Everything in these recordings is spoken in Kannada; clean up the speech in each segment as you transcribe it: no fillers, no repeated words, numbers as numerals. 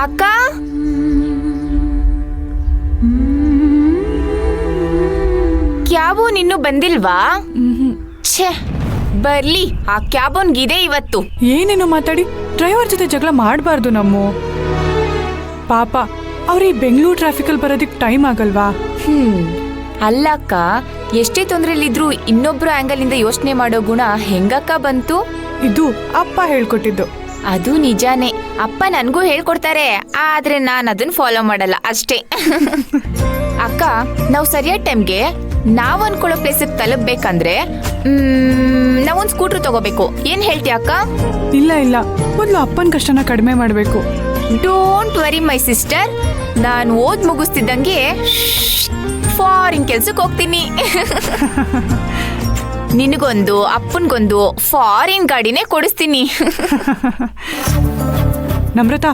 ಅಕ್ಕ, ಕ್ಯಾಬೋನ್ ಇನ್ನೂ ಬಂದಿಲ್ವಾ? ಛೇ, ಬರ್ಲಿ. ಆ ಕ್ಯಾಬೋನ್ಗಿದೆ ಇವತ್ತು. ಏನೇನು ಮಾತಾಡಿ ಡ್ರೈವರ್ ಜೊತೆ ಜಗಳ ಮಾಡಬಾರ್ದು. ನಮ್ಮ ಪಾಪ ಅವ್ರ ಈ ಬೆಂಗಳೂರು ಟ್ರಾಫಿಕಲ್ಲಿ ಬರೋದಕ್ಕೆ ಟೈಮ್ ಆಗಲ್ವಾ? ಅಲ್ಲಕ್ಕ, ಎಷ್ಟೇ ತೊಂದ್ರೆಲಿದ್ರು ಇನ್ನೊಬ್ರು ಆಂಗಲ್ ಇಂದ ಯೋಚನೆ ಮಾಡೋ ಗುಣ ಹೆಂಗಕ್ಕ ಬಂತು? ಇದು ಅಪ್ಪ ಹೇಳ್ಕೊಟ್ಟಿದ್ದು. ಅದು ನಿಜಾನೇ. ಅಪ್ಪ ನನ್ಗೂ ಹೇಳ್ಕೊಡ್ತಾರೆ, ಆದ್ರೆ ನಾನ್ ಅದನ್ನ ಫಾಲೋ ಮಾಡಲ್ಲ ಅಷ್ಟೇ. ಅಕ್ಕ, ನಾವು ಸರಿಯಾದ ಟೈಮ್ಗೆ ನಾವ್ ಅನ್ಕೊಳ್ಳೋ ಪ್ಲೇಸಿಗೆ ತಲುಪಬೇಕಂದ್ರೆ ನಾವೊಂದ್ ಸ್ಕೂಟರ್ ತಗೋಬೇಕು. ಏನ್ ಹೇಳ್ತೀಯ ಅಕ್ಕ? ಇಲ್ಲ, ಮೊದ್ಲು ಅಪ್ಪನ ಕಷ್ಟನ ಕಡಿಮೆ ಮಾಡ್ಬೇಕು. ಡೋಂಟ್ ವರಿ ಮೈ ಸಿಸ್ಟರ್, ನಾನು ಓದ್ ಮುಗಿಸ್ತಿದ್ದಂಗೆ ಫಾರಿನ್ ಕೆಲ್ಸಕ್ಕೆ ಹೋಗ್ತೀನಿ. ನಿನಗೊಂದು ಅಪ್ಪನ್ಗೊಂದು ಫಾರಿನ್ ಗಾಡಿನೇ ಕೊಡಿಸ್ತೀನಿ. ನಮ್ರತಾ,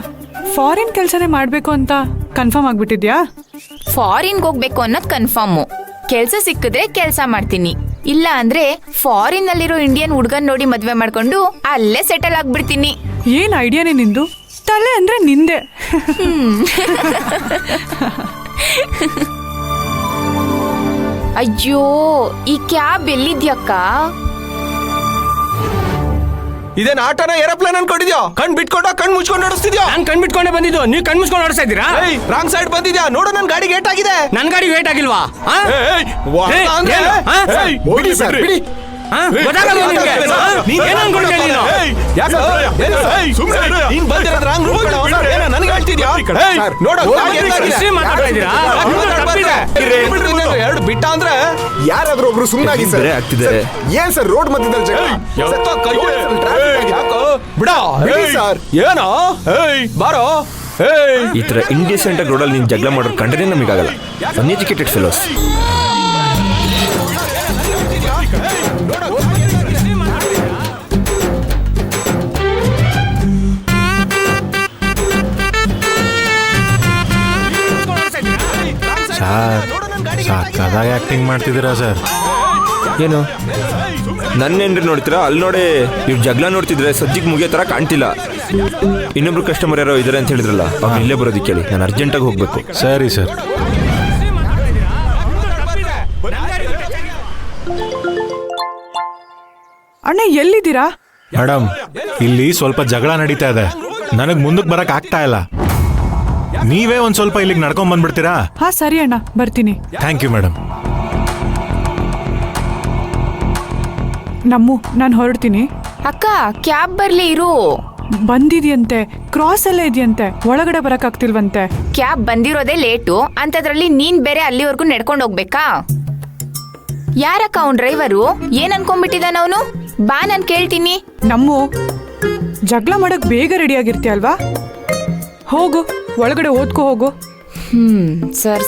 ಫಾರಿನ್ ಕೆಲ್ಸನೇ ಮಾಡ್ಬೇಕು ಅಂತ ಕನ್ಫರ್ಮ್ ಆಗ್ಬಿಟ್ಟಿದ್ಯಾ? ಫಾರಿನ್ಗೆ ಹೋಗ್ಬೇಕು ಅನ್ನೋದು ಕನ್ಫರ್ಮು. ಕೆಲ್ಸ ಸಿಕ್ಕಿದ್ರೆ ಕೆಲ್ಸ ಮಾಡ್ತೀನಿ, ಇಲ್ಲ ಅಂದ್ರೆ ಫಾರಿನ್ ನಲ್ಲಿರೋ ಇಂಡಿಯನ್ ಹುಡ್ಗನ್ ನೋಡಿ ಮದ್ವೆ ಮಾಡ್ಕೊಂಡು ಅಲ್ಲೇ ಸೆಟಲ್ ಆಗ್ಬಿಡ್ತೀನಿ. ಏನ್ ಐಡಿಯಾನೇ ನಿಂದು? ತಲೆ ಅಂದ್ರೆ ನಿಂದೆ. ಅಯ್ಯೋ, ಈ ಕ್ಯಾಬ್ ಎಲ್ಲಿದ್ಯಕ್ಕ? ಇದೇನ್ ಆಟೋನ ಏರೋಪ್ಲೇನ್ ಅನ್ಕೊಂಡಿದ್ಯಾ? ಕಣ್ ಬಿಟ್ಕೊಂಡ ಕಣ್ ಮುಚ್ಕೊಂಡು ನಡೆಸ್ತಿದ್ಯಾ? ನಾನ್ ಕಣ್ ಬಿಟ್ಕೊಂಡೆ ಬಂದಿದ್ದು, ನೀವ್ ಕಣ್ ಮುಚ್ಕೊಂಡು ನಡೆಸ್ತಾ ಇದ್ದೀರಾ? ರಾಂಗ್ ಸೈಡ್ ಬಂದಿದ್ಯಾ ನೋಡು. ನನ್ ಗಾಡಿ ಗೇಟ್ ಆಗಿದೆ. ನನ್ ಗಾಡಿ ವೇಟ್ ಆಗಿಲ್ವಾ? ಎರಡು ಬಿಟ್ಟ ಅಂದ್ರೆ ಯಾರಾದ್ರೂ ಒಬ್ರು ಸುಮ್ಮನಾಗಿ ಸರ್ ಆಗ್ತಿದ್ದಾರೆ. ಏನ್ ಸರ್ ರೋಡ್ ಮಧ್ಯದಲ್ಲಿ ಬಿಡ ಸರ್. ಏನೋ ಬಾರೋ. ಈ ತರ ಇಂಡಿಸೆಂಟ್ ಆಗಿ ರೋಡಲ್ಲಿ ನೀನ್ ಜಗಳ ಮಾಡೋದು ಕಂಡ್ರೆ ನಮಗಾಗಲ್ಲ. Uneducated fellows. ಸಕ್ಕದಾಗಿ ಆಕ್ಟಿಂಗ್ ಮಾಡ್ತಿದ್ದೀರಾ ಸರ್. ಏನು ನನ್ನೇನ್ರಿ ನೋಡ್ತೀರಾ? ಅಲ್ಲಿ ನೋಡಿ, ಇವ್ ಜಗಳ ನೋಡ್ತಿದ್ರೆ ಸಜ್ಜಿಗೆ ಮುಗಿಯೋ ತರ ಕಾಣ್ತಿಲ್ಲ. ಇನ್ನೊಬ್ರು ಕಸ್ಟಮರ್ ಯಾರೋ ಇದಾರೆ ಅಂತ ಹೇಳಿದ್ರಲ್ಲ, ಅವ್ರು ಇಲ್ಲೇ ಬರೋದಿಕ್ಕೆ ಕೇಳಿ. ನಾನು ಅರ್ಜೆಂಟಾಗಿ ಹೋಗ್ಬೇಕು. ಸರಿ ಸರ್. ಅಣ್ಣ, ಎಲ್ಲಿದ್ದೀರಾ? ಮೇಡಮ್, ಇಲ್ಲಿ ಸ್ವಲ್ಪ ಜಗಳ ನಡೀತಾ ಇದೆ. ನನಗ್ ಮುಂದಕ್ಕೆ ಬರಕ್ ಆಗ್ತಾ ಇಲ್ಲ. ನೀವೇ ಒಂದ್ ಸ್ವಲ್ಪ ಇಲ್ಲಿಗೆ ನಡ್ಕೊಂಡ್ ಬಂದ್ಬಿಡ್ತೀರಾ? ಹಾ ಸರಿ ಅಣ್ಣ, ಬರ್ತೀನಿ. Thank you madam. ನಮ್ಮು, ನಾನು ಹೊರಡ್ತೀನಿ. ಅಕ್ಕ, ಕ್ಯಾಬ್ ಬರ್ಲಿ ಇರು. ಬಂದಿದ್ಯಂತೆ, ಕ್ರಾಸ್ ಅಲ್ಲೇ ಇದೆಯಂತೆ, ಒಳಗಡೆ ಬರಕ್ ಆಗ್ತಿಲ್ವಂತೆ. ಕ್ಯಾಬ್ ಬಂದಿರೋದೇ ಲೇಟು, ಅಂತದ್ರಲ್ಲಿ ನೀನ್ ಬೇರೆ ಅಲ್ಲಿವರೆಗೂ ನಡ್ಕೊಂಡು ಹೋಗ್ಬೇಕಾ? ಯಾರಕ್ಕ ಅವ್ನ್ ಡ್ರೈವರು? ಏನ್ ಅನ್ಕೊಂಡ್ಬಿಟ್ಟಿದಾನ ಅವನು? ಬಾ, ನಾನ್ ಕೇಳ್ತೀನಿ. ನಮ್ಮು, ಜಗಳ ಮಾಡಕ್ ಬೇಗ ರೆಡಿ ಆಗಿರ್ತೀಯ ಅಲ್ವಾ? ಹೋಗು, ಒಳಗಡೆ ಓದ್ಕೋ ಹೋಗು.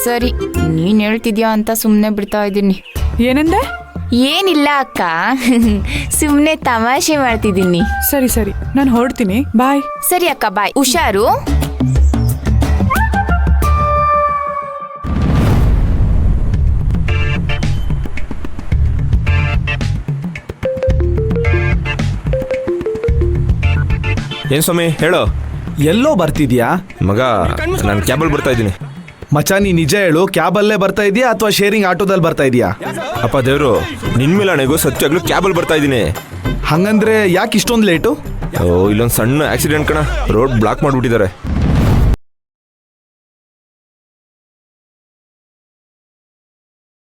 ಸರಿ, ನೀನ್ ಹೇಳ್ತಿದ್ಯಾ ಅಂತ ಸುಮ್ನೆ ಬಿಡ್ತಾ ಇದ್ದೀನಿ. ಏನಂದೆ? ಏನಿಲ್ಲ ಅಕ್ಕ, ಸುಮ್ನೆ ತಮಾಷೆ ಮಾಡ್ತಿದ್ದೀನಿ. ಸರಿ, ನಾನು ಹೊರಡ್ತೀನಿ. ಬಾಯ್. ಸರಿ ಅಕ್ಕ, ಬಾಯ್. ಹುಷಾರು. ಏನ್ ಸ್ವಾಮಿ ಹೇಳೋ? ಎಲ್ಲೋ ಬರ್ತಿದ್ಯಾ ಮಗ? ನಾನು ಕ್ಯಾಬಲ್ಲಿ ಬರ್ತಾ ಇದ್ದೀನಿ. ಮಚ, ನೀ ನಿಜ ಹೇಳು, ಕ್ಯಾಬಲ್ಲೇ ಬರ್ತಾ ಇದೀಯಾ ಅಥವಾ ಶೇರಿಂಗ್ ಆಟೋದಲ್ಲಿ ಬರ್ತಾ ಇದೀಯಾ? ಅಪ್ಪ ದೇವ್ರು, ನಿನ್ ಮೇಲೆ ನನಗೂ ಸತ್ಯಾಗ್ಲೂ ಕ್ಯಾಬಲ್ಲಿ ಬರ್ತಾ ಇದ್ದೀನಿ. ಹಂಗಂದ್ರೆ ಯಾಕೆ ಇಷ್ಟೊಂದು ಲೇಟು? ಇಲ್ಲೊಂದು ಸಣ್ಣ ಆಕ್ಸಿಡೆಂಟ್ ಕಣ, ರೋಡ್ ಬ್ಲಾಕ್ ಮಾಡ್ಬಿಟ್ಟಿದ್ದಾರೆ.